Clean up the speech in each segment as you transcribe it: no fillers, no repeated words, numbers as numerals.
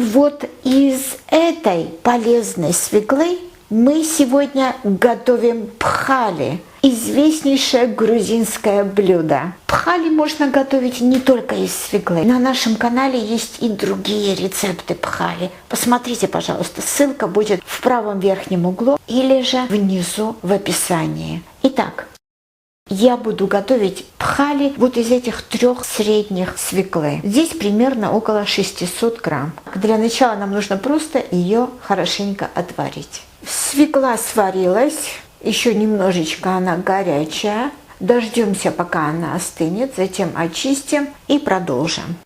Вот из этой полезной свеклы мы сегодня готовим пхали, известнейшее грузинское блюдо. Пхали можно готовить не только из свеклы. На нашем канале есть и другие рецепты пхали. Посмотрите, пожалуйста, ссылка будет в правом верхнем углу или же внизу в описании. Итак, я буду готовить пхали вот из этих 3 средних свеклы. Здесь примерно около 600 грамм. Для начала нам нужно просто ее хорошенько отварить. Свекла сварилась, еще немножечко она горячая. Дождемся, пока она остынет, затем очистим и продолжим.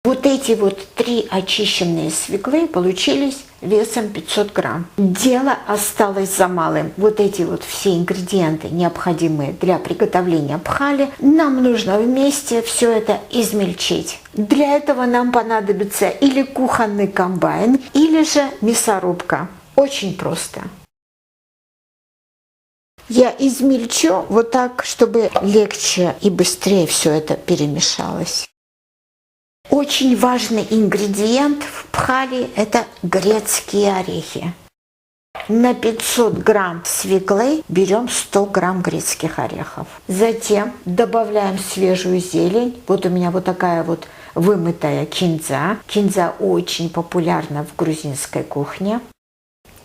Вот эти вот 3 очищенные свеклы получились весом 500 грамм. Дело осталось за малым. Вот эти вот все ингредиенты, необходимые для приготовления пхали, нам нужно вместе все это измельчить. Для этого нам понадобится или кухонный комбайн, или же мясорубка. Очень просто. Я измельчу вот так, чтобы легче и быстрее все это перемешалось. Очень важный ингредиент в пхали – это грецкие орехи. На 500 грамм свеклы берем 100 грамм грецких орехов. Затем добавляем свежую зелень. Вот у меня вот такая вот вымытая кинза. Кинза очень популярна в грузинской кухне.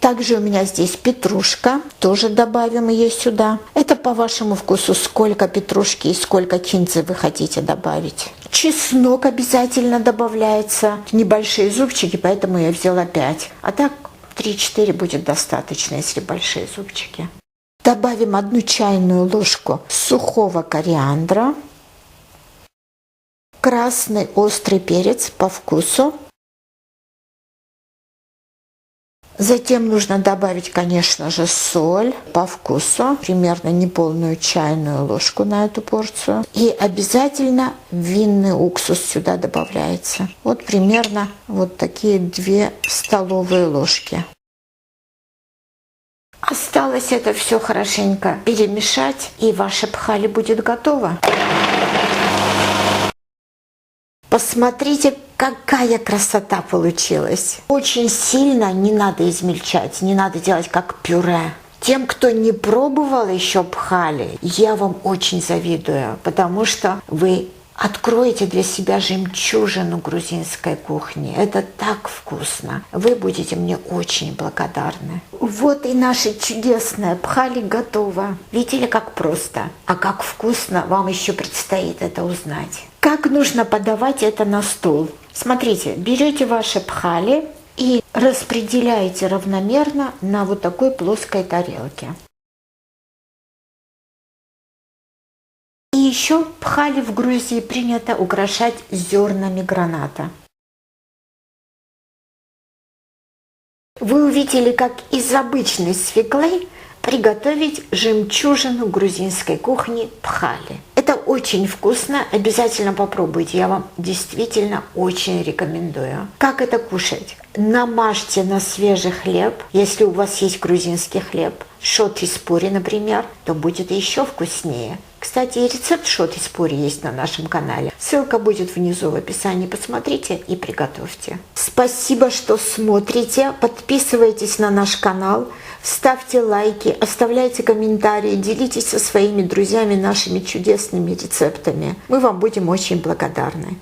Также у меня здесь петрушка, тоже добавим ее сюда. Это по вашему вкусу, сколько петрушки и сколько кинзы вы хотите добавить. Чеснок обязательно добавляется. Небольшие зубчики, поэтому я взяла 5. А так 3-4 будет достаточно, если большие зубчики. Добавим 1 чайную ложку сухого кориандра. Красный острый перец по вкусу. Затем нужно добавить, конечно же, соль по вкусу, примерно неполную чайную ложку на эту порцию. И обязательно винный уксус сюда добавляется. Вот примерно вот такие 2 столовые ложки. Осталось это все хорошенько перемешать, и ваше пхали будет готово. Посмотрите, какая красота получилась. Очень сильно не надо измельчать, не надо делать как пюре. Тем, кто не пробовал еще пхали, я вам очень завидую, потому что вы откроете для себя жемчужину грузинской кухни. Это так вкусно. Вы будете мне очень благодарны. Вот и наше чудесное пхали готово. Видели, как просто? А как вкусно, вам еще предстоит это узнать. Как нужно подавать это на стол? Смотрите, берете ваши пхали и распределяете равномерно на вот такой плоской тарелке. И еще пхали в Грузии принято украшать зернами граната. Вы увидели, как из обычной свеклы приготовить жемчужину грузинской кухни пхали. Это очень вкусно, обязательно попробуйте, я вам действительно очень рекомендую. Как это кушать? Намажьте на свежий хлеб, если у вас есть грузинский хлеб, шот-испури, например, то будет еще вкуснее. Кстати, и рецепт шот-испури есть на нашем канале. Ссылка будет внизу в описании. Посмотрите и приготовьте. Спасибо, что смотрите. Подписывайтесь на наш канал, ставьте лайки, оставляйте комментарии, делитесь со своими друзьями нашими чудесными рецептами. Мы вам будем очень благодарны.